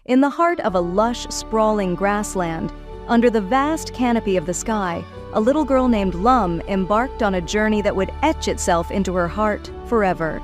In the heart of a lush, sprawling grassland, under the vast canopy of the sky, a little girl named Lum embarked on a journey that would etch itself into her heart forever.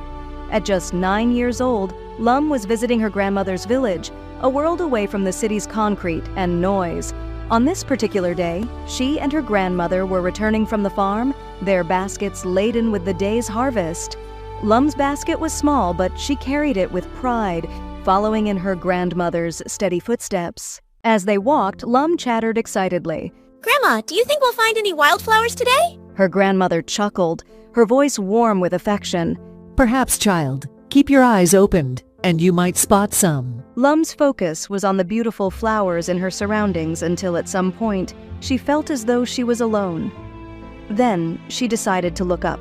At just 9 years old, Lum was visiting her grandmother's village, a world away from the city's concrete and noise. On this particular day, she and her grandmother were returning from the farm, their baskets laden with the day's harvest. Lum's basket was small, but she carried it with pride, following in her grandmother's steady footsteps. As they walked, Lum chattered excitedly. Grandma, do you think we'll find any wildflowers today? Her grandmother chuckled, her voice warm with affection. Perhaps, child. Keep your eyes opened, and you might spot some. Lum's focus was on the beautiful flowers in her surroundings until at some point, she felt as though she was alone. Then, she decided to look up.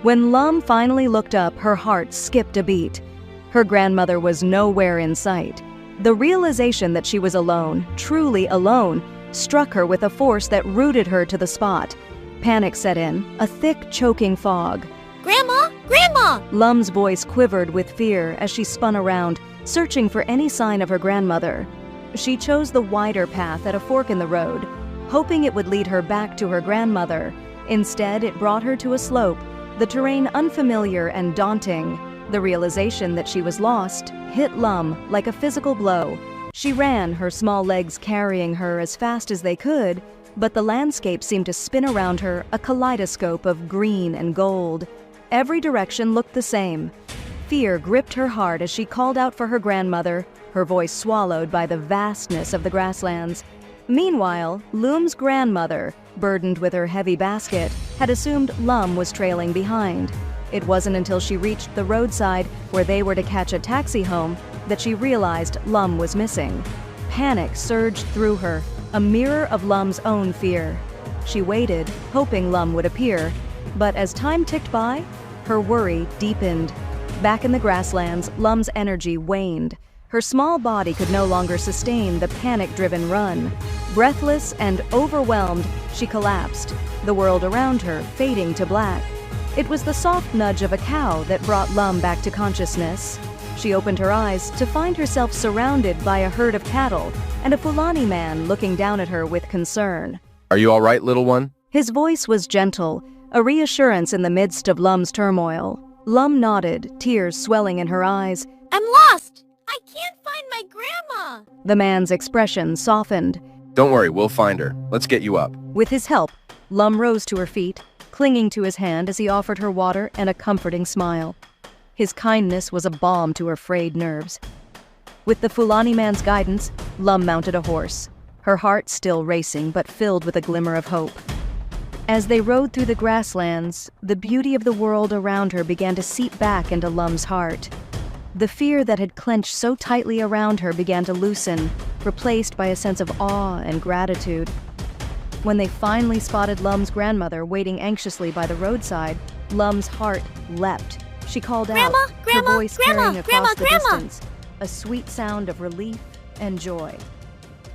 When Lum finally looked up, her heart skipped a beat. Her grandmother was nowhere in sight. The realization that she was alone, truly alone, struck her with a force that rooted her to the spot. Panic set in, a thick, choking fog. Grandma! Grandma! Lum's voice quivered with fear as she spun around, searching for any sign of her grandmother. She chose the wider path at a fork in the road, hoping it would lead her back to her grandmother. Instead, it brought her to a slope, the terrain unfamiliar and daunting. The realization that she was lost hit Lum like a physical blow. She ran, her small legs carrying her as fast as they could, but the landscape seemed to spin around her, a kaleidoscope of green and gold. Every direction looked the same. Fear gripped her heart as she called out for her grandmother, her voice swallowed by the vastness of the grasslands. Meanwhile, Lum's grandmother, burdened with her heavy basket, had assumed Lum was trailing behind. It wasn't until she reached the roadside, where they were to catch a taxi home, that she realized Lum was missing. Panic surged through her, a mirror of Lum's own fear. She waited, hoping Lum would appear, but as time ticked by, her worry deepened. Back in the grasslands, Lum's energy waned. Her small body could no longer sustain the panic-driven run. Breathless and overwhelmed, she collapsed, the world around her fading to black. It was the soft nudge of a cow that brought Lum back to consciousness. She opened her eyes to find herself surrounded by a herd of cattle and a Fulani man looking down at her with concern. Are you all right, little one? His voice was gentle, a reassurance in the midst of Lum's turmoil. Lum nodded, tears swelling in her eyes. I'm lost! I can't find my grandma! The man's expression softened. Don't worry, we'll find her. Let's get you up. With his help, Lum rose to her feet, clinging to his hand as he offered her water and a comforting smile. His kindness was a balm to her frayed nerves. With the Fulani man's guidance, Lum mounted a horse, her heart still racing but filled with a glimmer of hope. As they rode through the grasslands, the beauty of the world around her began to seep back into Lum's heart. The fear that had clenched so tightly around her began to loosen, replaced by a sense of awe and gratitude. When they finally spotted Lum's grandmother waiting anxiously by the roadside, Lum's heart leapt. She called out, her voice carrying across the distance, a sweet sound of relief and joy.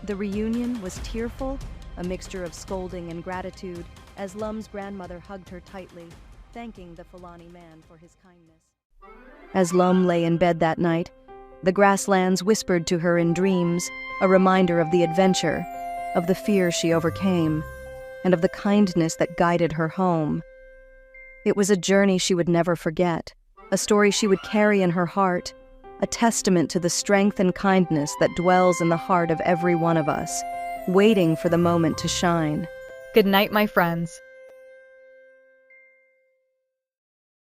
The reunion was tearful, a mixture of scolding and gratitude, as Lum's grandmother hugged her tightly, thanking the Fulani man for his kindness. As Lum lay in bed that night, the grasslands whispered to her in dreams, a reminder of the adventure, of the fear she overcame, and of the kindness that guided her home. It was a journey she would never forget, a story she would carry in her heart, a testament to the strength and kindness that dwells in the heart of every one of us, waiting for the moment to shine. Good night, my friends.